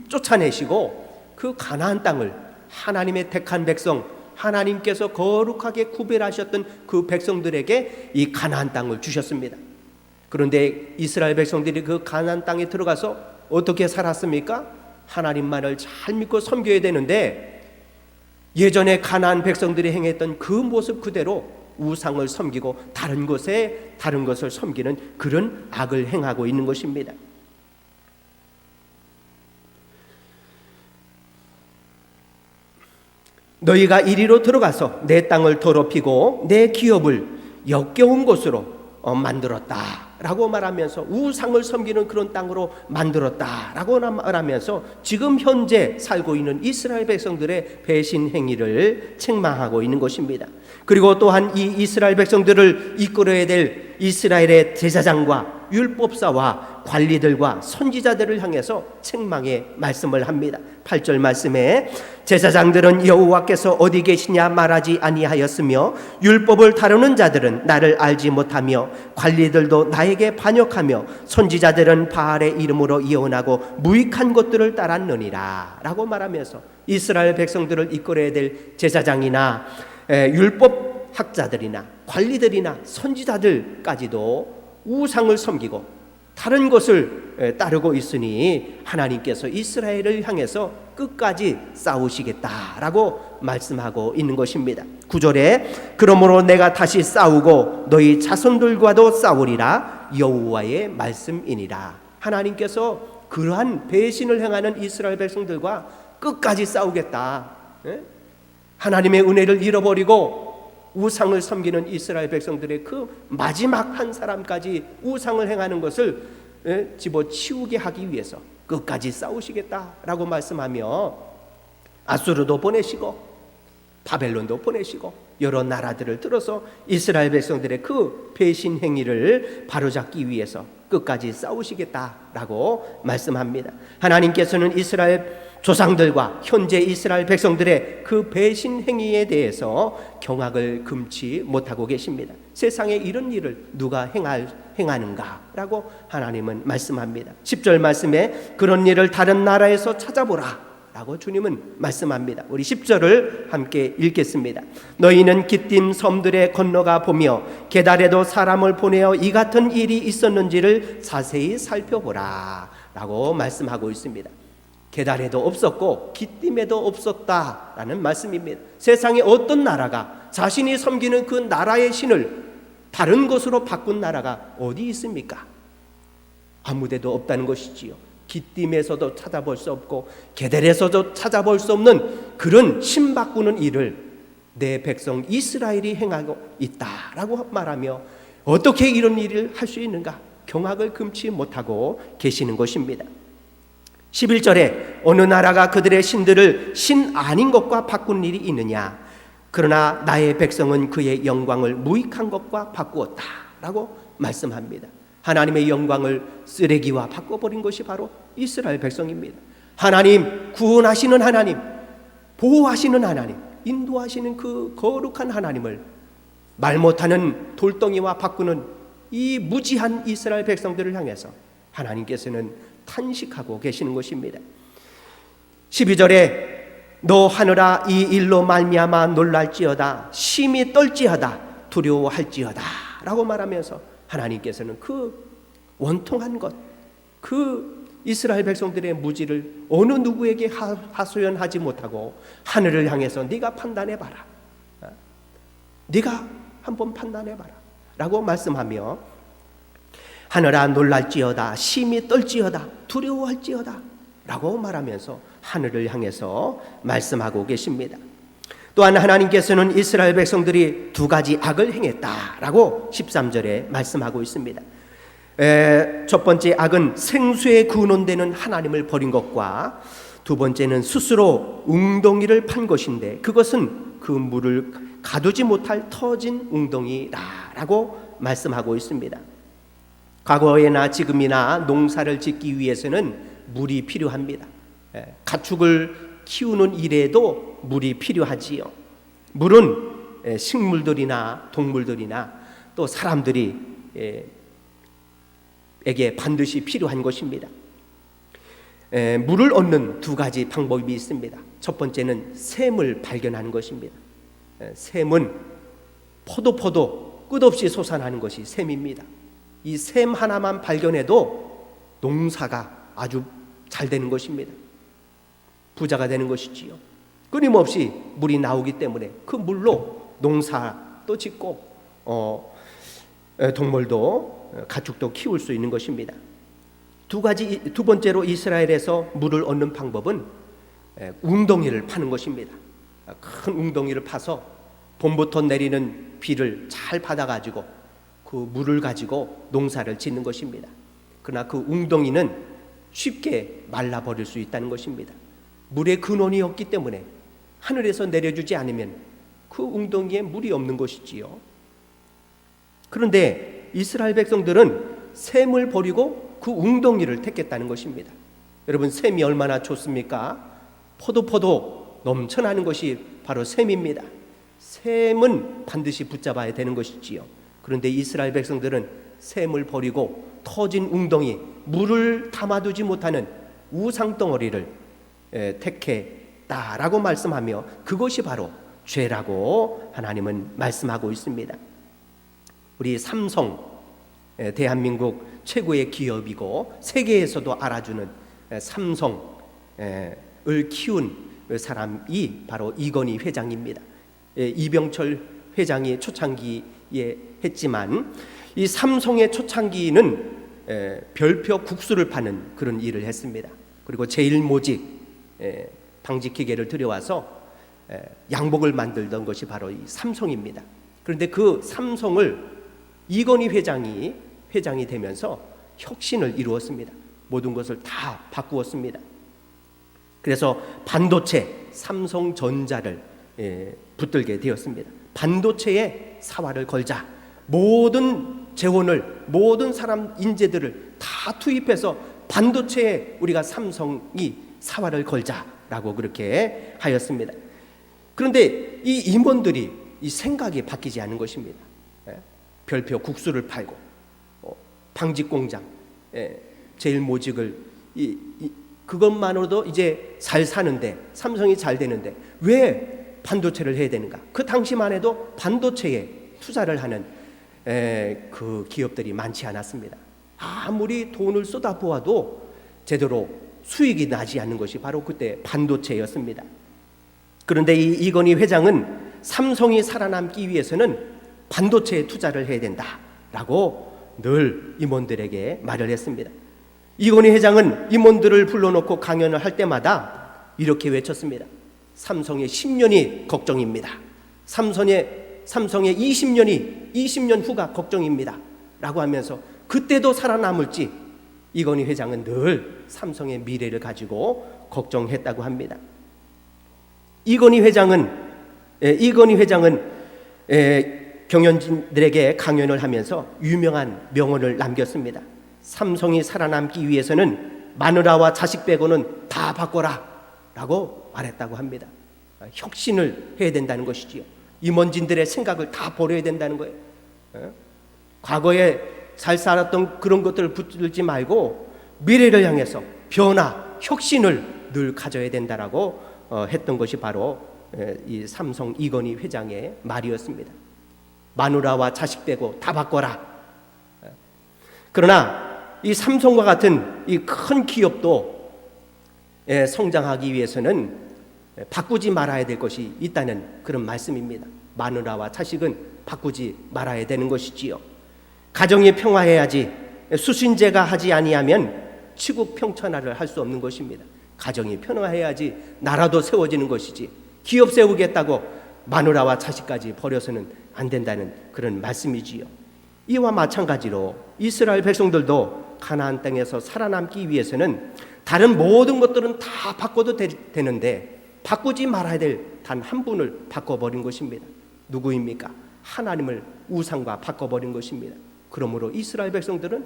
쫓아내시고 그 가나안 땅을 하나님의 택한 백성, 하나님께서 거룩하게 구별하셨던 그 백성들에게 이 가나안 땅을 주셨습니다. 그런데 이스라엘 백성들이 그 가나안 땅에 들어가서 어떻게 살았습니까? 하나님만을 잘 믿고 섬겨야 되는데 예전에 가나안 백성들이 행했던 그 모습 그대로 우상을 섬기고 다른 것을 섬기는 그런 악을 행하고 있는 것입니다. 너희가 이리로 들어가서 내 땅을 더럽히고 내 기업을 역겨운 곳으로 만들었다라고 말하면서 우상을 섬기는 그런 땅으로 만들었다라고 말하면서 지금 현재 살고 있는 이스라엘 백성들의 배신 행위를 책망하고 있는 것입니다. 그리고 또한 이 이스라엘 백성들을 이끌어야 될 이스라엘의 제사장과 율법사와 관리들과 선지자들을 향해서 책망의 말씀을 합니다. 8절 말씀에 제사장들은 여호와께서 어디 계시냐 말하지 아니하였으며 율법을 다루는 자들은 나를 알지 못하며 관리들도 나에게 반역하며 선지자들은 바알의 이름으로 예언하고 무익한 것들을 따랐느니라 라고 말하면서 이스라엘 백성들을 이끌어야 될 제사장이나 율법 학자들이나 관리들이나 선지자들까지도 우상을 섬기고 다른 것을 따르고 있으니 하나님께서 이스라엘을 향해서 끝까지 싸우시겠다라고 말씀하고 있는 것입니다. 9절에 그러므로 내가 다시 싸우고 너희 자손들과도 싸우리라 여호와의 말씀이니라. 하나님께서 그러한 배신을 행하는 이스라엘 백성들과 끝까지 싸우겠다. 하나님의 은혜를 잃어버리고 우상을 섬기는 이스라엘 백성들의 그 마지막 한 사람까지 우상을 행하는 것을 집어치우게 하기 위해서 끝까지 싸우시겠다라고 말씀하며 아수르도 보내시고 바벨론도 보내시고 여러 나라들을 들어서 이스라엘 백성들의 그 배신 행위를 바로잡기 위해서 끝까지 싸우시겠다라고 말씀합니다. 하나님께서는 이스라엘 조상들과 현재 이스라엘 백성들의 그 배신 행위에 대해서 경악을 금치 못하고 계십니다. 세상에 이런 일을 누가 행하는가라고 하나님은 말씀합니다. 10절 말씀에 그런 일을 다른 나라에서 찾아보라 라고 주님은 말씀합니다. 우리 10절을 함께 읽겠습니다. 너희는 기띔 섬들에 건너가 보며 게달에도 사람을 보내어 이 같은 일이 있었는지를 자세히 살펴보라 라고 말씀하고 있습니다. 게달에도 없었고 기띔에도 없었다라는 말씀입니다. 세상에 어떤 나라가 자신이 섬기는 그 나라의 신을 다른 것으로 바꾼 나라가 어디 있습니까? 아무데도 없다는 것이지요. 기띔에서도 찾아볼 수 없고 게달에서도 찾아볼 수 없는 그런 신 바꾸는 일을 내 백성 이스라엘이 행하고 있다라고 말하며 어떻게 이런 일을 할 수 있는가? 경악을 금치 못하고 계시는 것입니다. 11절에 어느 나라가 그들의 신들을 신 아닌 것과 바꾼 일이 있느냐? 그러나 나의 백성은 그의 영광을 무익한 것과 바꾸었다 라고 말씀합니다. 하나님의 영광을 쓰레기와 바꿔버린 것이 바로 이스라엘 백성입니다. 하나님, 구원하시는 하나님, 보호하시는 하나님, 인도하시는 그 거룩한 하나님을 말 못하는 돌덩이와 바꾸는 이 무지한 이스라엘 백성들을 향해서 하나님께서는 탄식하고 계시는 것입니다. 12절에 너 하늘아 이 일로 말미암아 놀랄지어다 심히 떨지어다 두려워할지어다 라고 말하면서 하나님께서는 그 원통한 것, 그 이스라엘 백성들의 무지를 어느 누구에게 하소연하지 못하고 하늘을 향해서 네가 판단해봐라, 네가 한번 판단해봐라 라고 말씀하며 하늘아 놀랄지어다 심히 떨지어다 두려워할지어다 라고 말하면서 하늘을 향해서 말씀하고 계십니다. 또한 하나님께서는 이스라엘 백성들이 두 가지 악을 행했다라고 13절에 말씀하고 있습니다. 첫 번째 악은 생수에 근원되는 하나님을 버린 것과 두 번째는 스스로 웅덩이를 판 것인데 그것은 그 물을 가두지 못할 터진 웅덩이라고 말씀하고 있습니다. 과거에나 지금이나 농사를 짓기 위해서는 물이 필요합니다. 가축을 키우는 일에도 물이 필요하지요. 물은 식물들이나 동물들이나 또 사람들이 에게 반드시 필요한 것입니다. 물을 얻는 두 가지 방법이 있습니다. 첫 번째는 샘을 발견하는 것입니다. 샘은 포도 끝없이 솟아나는 것이 샘입니다. 이 샘 하나만 발견해도 농사가 아주 잘 되는 것입니다. 부자가 되는 것이지요. 끊임없이 물이 나오기 때문에 그 물로 농사도 짓고 동물도 가축도 키울 수 있는 것입니다. 두 번째로 이스라엘에서 물을 얻는 방법은 웅덩이를 파는 것입니다. 큰 웅덩이를 파서 봄부터 내리는 비를 잘 받아가지고 그 물을 가지고 농사를 짓는 것입니다. 그러나 그 웅덩이는 쉽게 말라버릴 수 있다는 것입니다. 물의 근원이 없기 때문에 하늘에서 내려주지 않으면 그 웅덩이에 물이 없는 것이지요. 그런데 이스라엘 백성들은 샘을 버리고 그 웅덩이를 택했다는 것입니다. 여러분, 샘이 얼마나 좋습니까? 포도 넘쳐나는 것이 바로 샘입니다. 샘은 반드시 붙잡아야 되는 것이지요. 그런데 이스라엘 백성들은 샘을 버리고 터진 웅덩이, 물을 담아두지 못하는 우상덩어리를 택했다라고 말씀하며 그것이 바로 죄라고 하나님은 말씀하고 있습니다. 우리 삼성, 대한민국 최고의 기업이고 세계에서도 알아주는 삼성을 키운 사람이 바로 이건희 회장입니다. 이병철 회장이 초창기에 했지만 이 삼성의 초창기는 별표 국수를 파는 그런 일을 했습니다. 그리고 제일모직 방직기계를 들여와서 양복을 만들던 것이 바로 이 삼성입니다. 그런데 그 삼성을 이건희 회장이 되면서 혁신을 이루었습니다. 모든 것을 다 바꾸었습니다. 그래서 반도체, 삼성전자를 붙들게 되었습니다. 반도체에 사활을 걸자. 모든 재원을, 모든 사람 인재들을 다 투입해서 반도체에 우리가 삼성이 사활을 걸자라고 그렇게 하였습니다. 그런데 이 임원들이 이 생각이 바뀌지 않은 것입니다. 별표 국수를 팔고 방직공장, 제일모직을 그것만으로도 이제 잘 사는데, 삼성이 잘 되는데 왜 반도체를 해야 되는가? 그 당시만 해도 반도체에 투자를 하는 그 기업들이 많지 않았습니다. 아무리 돈을 쏟아부어도 제대로 수익이 나지 않는 것이 바로 그때 반도체였습니다. 그런데 이건희 회장은 삼성이 살아남기 위해서는 반도체에 투자를 해야 된다라고 늘 임원들에게 말을 했습니다. 이건희 회장은 임원들을 불러놓고 강연을 할 때마다 이렇게 외쳤습니다. 삼성의 10년이 걱정입니다. 삼성의 20년 후가 걱정입니다. 라고 하면서 그때도 살아남을지 이건희 회장은 늘 삼성의 미래를 가지고 걱정했다고 합니다. 이건희 회장은 경연진들에게 강연을 하면서 유명한 명언을 남겼습니다. 삼성이 살아남기 위해서는 마누라와 자식 빼고는 다 바꿔라 라고 말했다고 합니다. 혁신을 해야 된다는 것이지요. 임원진들의 생각을 다 버려야 된다는 거예요. 과거에 잘 살았던 그런 것들을 붙들지 말고 미래를 향해서 변화, 혁신을 늘 가져야 된다라고 했던 것이 바로 이 삼성 이건희 회장의 말이었습니다. 마누라와 자식 빼고 다 바꿔라. 그러나 이 삼성과 같은 이 큰 기업도 성장하기 위해서는 바꾸지 말아야 될 것이 있다는 그런 말씀입니다. 마누라와 자식은 바꾸지 말아야 되는 것이지요. 가정이 평화해야지 수신제가 하지 아니하면 치국 평천하를 할 수 없는 것입니다. 가정이 평화해야지 나라도 세워지는 것이지 기업 세우겠다고 마누라와 자식까지 버려서는 안 된다는 그런 말씀이지요. 이와 마찬가지로 이스라엘 백성들도 가나안 땅에서 살아남기 위해서는 다른 모든 것들은 다 바꿔도 되는데 바꾸지 말아야 될 단 한 분을 바꿔버린 것입니다. 누구입니까? 하나님을 우상과 바꿔버린 것입니다. 그러므로 이스라엘 백성들은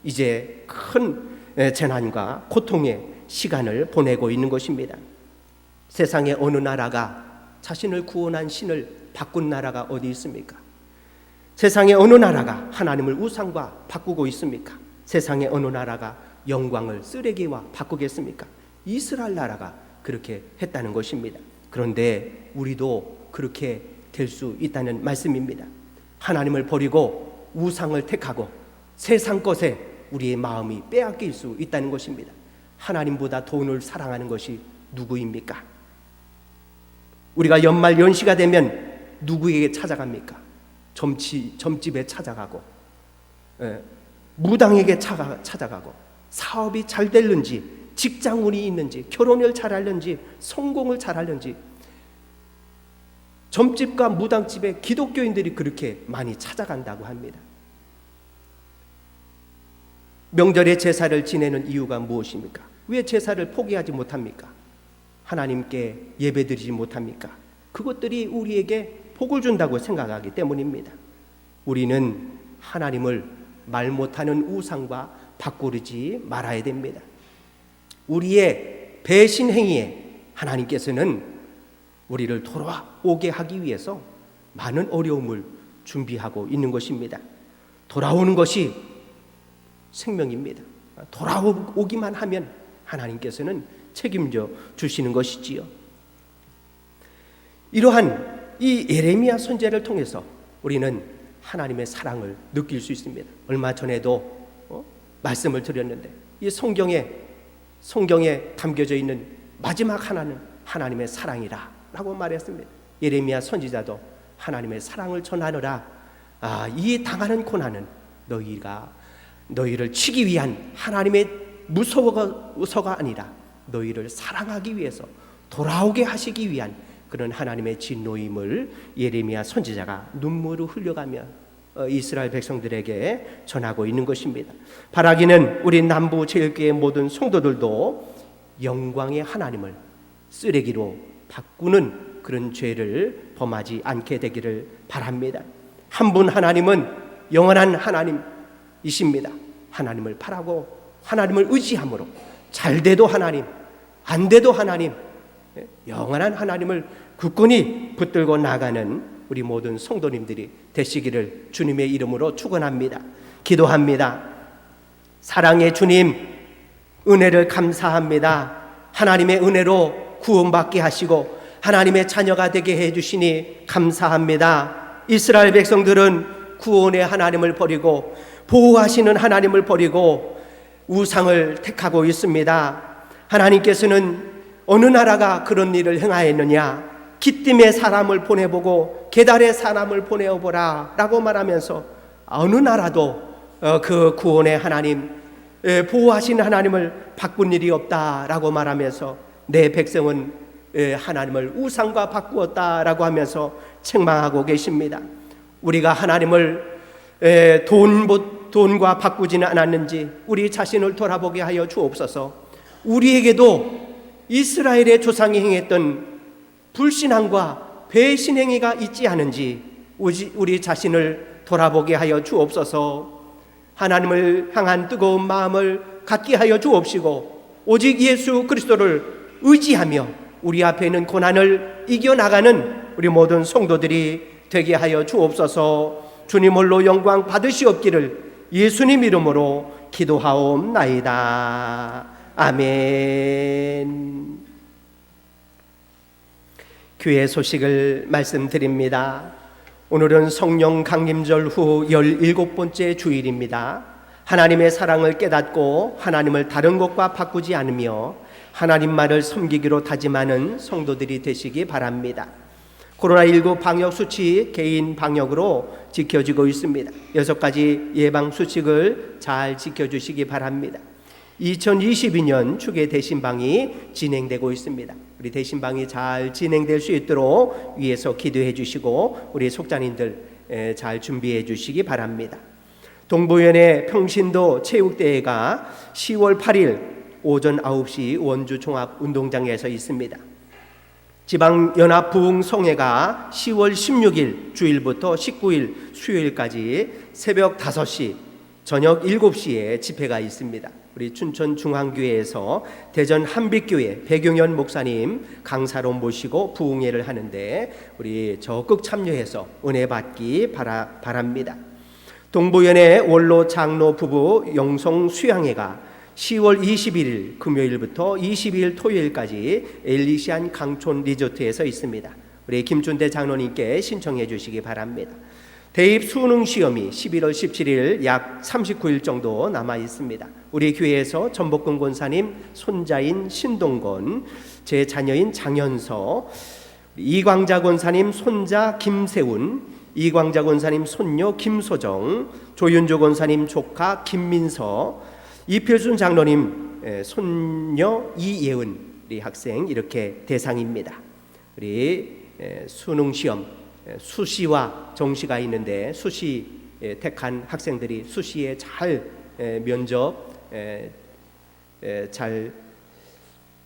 이제 큰 재난과 고통의 시간을 보내고 있는 것입니다. 세상의 어느 나라가 자신을 구원한 신을 바꾼 나라가 어디 있습니까? 세상의 어느 나라가 하나님을 우상과 바꾸고 있습니까? 세상의 어느 나라가 영광을 쓰레기와 바꾸겠습니까? 이스라엘 나라가 그렇게 했다는 것입니다. 그런데 우리도 그렇게 될 수 있다는 말씀입니다. 하나님을 버리고 우상을 택하고 세상 것에 우리의 마음이 빼앗길 수 있다는 것입니다. 하나님보다 돈을 사랑하는 것이 누구입니까? 우리가 연말 연시가 되면 누구에게 찾아갑니까? 점집에 찾아가고, 무당에게 찾아가고, 사업이 잘 됐는지, 직장운이 있는지, 결혼을 잘하는지, 성공을 잘하는지, 점집과 무당집에 기독교인들이 그렇게 많이 찾아간다고 합니다. 명절에 제사를 지내는 이유가 무엇입니까? 왜 제사를 포기하지 못합니까? 하나님께 예배드리지 못합니까? 그것들이 우리에게 복을 준다고 생각하기 때문입니다. 우리는 하나님을 말 못하는 우상과 바꾸지 말아야 됩니다. 우리의 배신 행위에 하나님께서는 우리를 돌아오게 하기 위해서 많은 어려움을 준비하고 있는 것입니다. 돌아오는 것이 생명입니다. 돌아오기만 하면 하나님께서는 책임져 주시는 것이지요. 이러한 이 예레미야 선지자를 통해서 우리는 하나님의 사랑을 느낄 수 있습니다. 얼마 전에도 말씀을 드렸는데 이 성경에 담겨져 있는 마지막 하나는 하나님의 사랑이라 라고 말했습니다. 예레미야 선지자도 하나님의 사랑을 전하느라 이 당하는 고난은 너희를 치기 위한 하나님의 무서워가 아니라 너희를 사랑하기 위해서 돌아오게 하시기 위한 그런 하나님의 진노임을 예레미야 선지자가 눈물을 흘려가며 이스라엘 백성들에게 전하고 있는 것입니다. 바라기는 우리 남부 제일교회 모든 성도들도 영광의 하나님을 쓰레기로 바꾸는 그런 죄를 범하지 않게 되기를 바랍니다. 한 분 하나님은 영원한 하나님이십니다. 하나님을 바라고 하나님을 의지함으로 잘 돼도 하나님, 안 돼도 하나님, 영원한 하나님을 굳건히 붙들고 나가는 우리 모든 성도님들이 되시기를 주님의 이름으로 축원합니다. 기도합니다. 사랑의 주님, 은혜를 감사합니다. 하나님의 은혜로 구원받게 하시고 하나님의 자녀가 되게 해주시니 감사합니다. 이스라엘 백성들은 구원의 하나님을 버리고 보호하시는 하나님을 버리고 우상을 택하고 있습니다. 하나님께서는 어느 나라가 그런 일을 행하였느냐? 기띔의 사람을 보내보고 게달의 사람을 보내어보라 라고 말하면서 어느 나라도 그 구원의 하나님, 보호하시는 하나님을 바꾼 일이 없다라고 말하면서 내 백성은 하나님을 우상과 바꾸었다라고 하면서 책망하고 계십니다. 우리가 하나님을 돈과 바꾸지는 않았는지 우리 자신을 돌아보게 하여 주옵소서. 우리에게도 이스라엘의 조상이 행했던 불신앙과 배신 행위가 있지 않은지 우리 자신을 돌아보게 하여 주옵소서. 하나님을 향한 뜨거운 마음을 갖게 하여 주옵시고 오직 예수 그리스도를 의지하며 우리 앞에 있는 고난을 이겨나가는 우리 모든 성도들이 되게 하여 주옵소서. 주님 홀로 영광 받으시옵기를 예수님 이름으로 기도하옵나이다. 아멘. 교회 소식을 말씀드립니다. 오늘은 성령 강림절 후 17번째 주일입니다. 하나님의 사랑을 깨닫고 하나님을 다른 것과 바꾸지 않으며 하나님 말을 섬기기로 다짐하는 성도들이 되시기 바랍니다. 코로나19 방역 수칙 개인 방역으로 지켜지고 있습니다. 6가지 예방 수칙을 잘 지켜주시기 바랍니다. 2022년 추계 대신방이 진행되고 있습니다. 우리 대신방이 잘 진행될 수 있도록 위에서 기도해 주시고 우리 속자님들 잘 준비해 주시기 바랍니다. 동부연의 평신도 체육대회가 10월 8일 오전 9시 원주 종합운동장에서 있습니다. 지방연합부흥송회가 10월 16일 주일부터 19일 수요일까지 새벽 5시 저녁 7시에 집회가 있습니다. 우리 춘천중앙교회에서 대전 한빛교회 배경현 목사님 강사로 모시고 부흥회를 하는데 우리 적극 참여해서 은혜 받기 바랍니다. 동부연의 원로 장로 부부 영성 수양회가 10월 21일 금요일부터 22일 토요일까지 엘리시안 강촌 리조트에서 있습니다. 우리 김준대 장로님께 신청해 주시기 바랍니다. 대입 수능 시험이 11월 17일 약 39일 정도 남아 있습니다. 우리 교회에서 전복근 권사님 손자인 신동건, 제 자녀인 장현서, 이광자 권사님 손자 김세훈, 이광자 권사님 손녀 김소정, 조윤조 권사님 조카 김민서, 이필순 장로님 손녀 이예은 우리 학생, 이렇게 대상입니다. 우리 수능 시험 수시와 정시가 있는데 수시 택한 학생들이 수시에 잘 면접 잘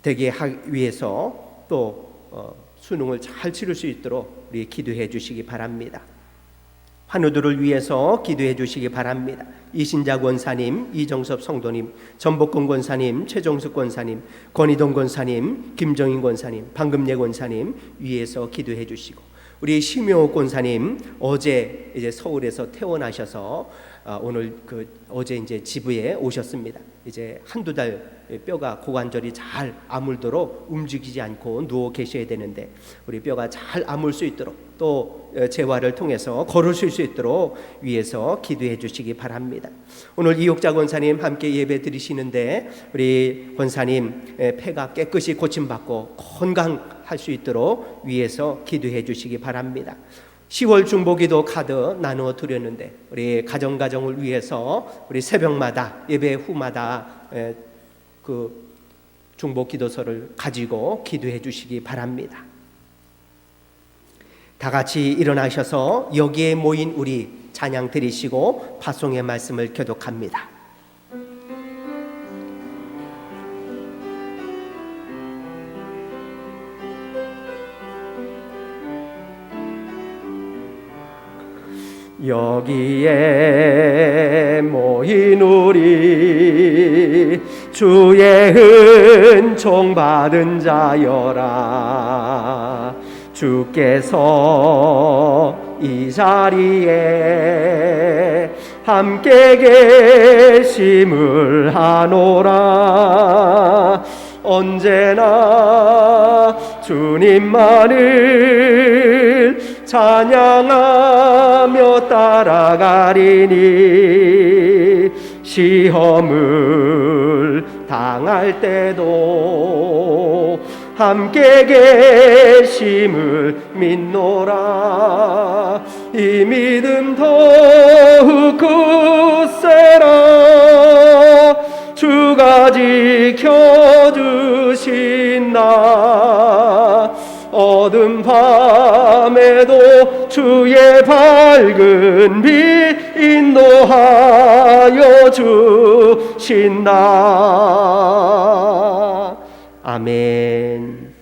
되게 하기 위해서 또 수능을 잘 치를 수 있도록 우리 기도해 주시기 바랍니다. 환우들을 위해서 기도해 주시기 바랍니다. 이신자 권사님, 이정섭 성도님, 전복근 권사님, 최종숙 권사님, 권희동 권사님, 김정인 권사님, 방금예 권사님 위해서 기도해 주시고, 우리 심효 권사님 어제 이제 서울에서 퇴원하셔서 오늘 어제 이제 지부에 오셨습니다. 이제 한두 달 뼈가 고관절이 잘 아물도록 움직이지 않고 누워 계셔야 되는데 우리 뼈가 잘 아물 수 있도록 또 재활을 통해서 걸으실 수 있도록 위해서 기도해 주시기 바랍니다. 오늘 이옥자 권사님 함께 예배 드리시는데 우리 권사님 폐가 깨끗이 고침받고 건강할 수 있도록 위해서 기도해 주시기 바랍니다. 10월 중보기도 카드 나누어 드렸는데 우리 가정을 위해서 우리 새벽마다 예배 후마다 그 중보기도서를 가지고 기도해 주시기 바랍니다. 다 같이 일어나셔서 여기에 모인 우리 찬양 드리시고 파송의 말씀을 교독합니다. 여기에 모인 우리 주의 은총 받은 자여라. 주께서 이 자리에 함께 계심을 하노라. 언제나 주님만을 찬양하며 따라가리니 시험을 당할 때도 함께 계심을 믿노라. 이 믿음 더욱 굳세라. 주가 지켜주신 나 어둠 밤에도 주의 밝은 빛 인도하여 주신다. 아멘.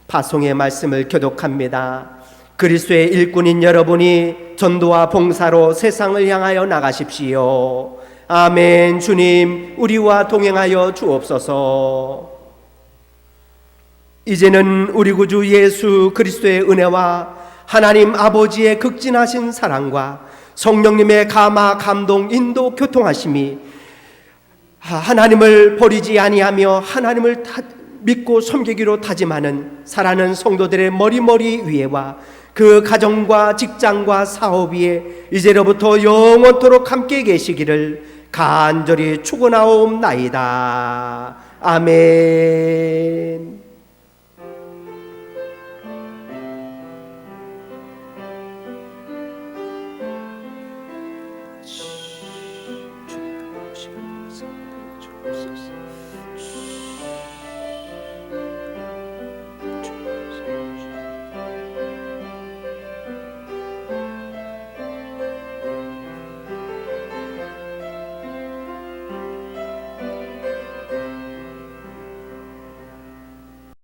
파송의 말씀을 교독합니다. 그리스도의 일꾼인 여러분이 전도와 봉사로 세상을 향하여 나가십시오. 아멘. 주님, 우리와 동행하여 주옵소서. 이제는 우리 구주 예수 그리스도의 은혜와 하나님 아버지의 극진하신 사랑과 성령님의 감화, 감동, 인도, 교통하심이 하나님을 버리지 아니하며 하나님을 믿고 섬기기로 다짐하는 사랑하는 성도들의 머리 위에와 그 가정과 직장과 사업 위에 이제로부터 영원토록 함께 계시기를 간절히 축원하옵나이다. 아멘.